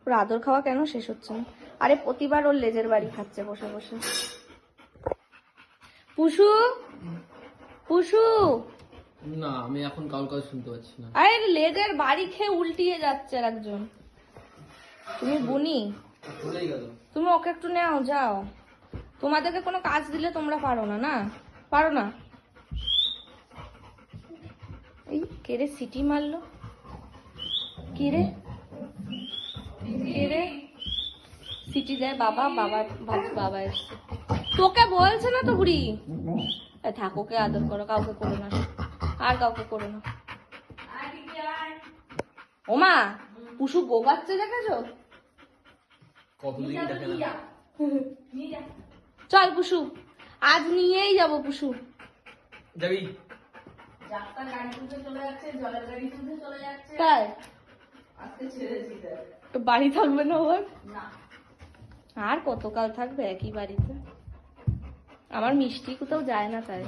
ওর আদর খাওয়া কেন শেষ হচ্ছে না? আরে প্রতিবার ওর লেজের বাড়ি খাচ্ছে বসে বসে। পুষু পুষু, না আমি এখন কাউর কথা শুনতে পাচ্ছি না। আরে লেজের বাড়ি খেয়ে উল্টিয়ে যাচ্ছে আর একজন। তুমি বুনি, চলেই গেল। তুমি ওকে একটু নাও, যাও। তোমাদেরকে কোনো কাজ দিলে তোমরা পারো না, না পারো না। এই কেড়ে সিটি মারলো, কিরে কিরে সিটি দেয় বাবা, বাবা ভাবছি বাবা এসছে। তোকে বলছে না তো বুড়ি, থাক ওকে আদর করো, কাউকে করো না, আর কাউকে করো না। ওমা পুষু গোবাচ্ছে দেখেছো? কতদিন দেখে না। চল পুষু, আজ নিয়েই যাবো পুষু। যাবি? তাই তো বাড়ি থাকবে না ওর? আর কতকাল থাকবে একই বাড়িতে? আমার মিষ্টি কোথাও যায় না তাই।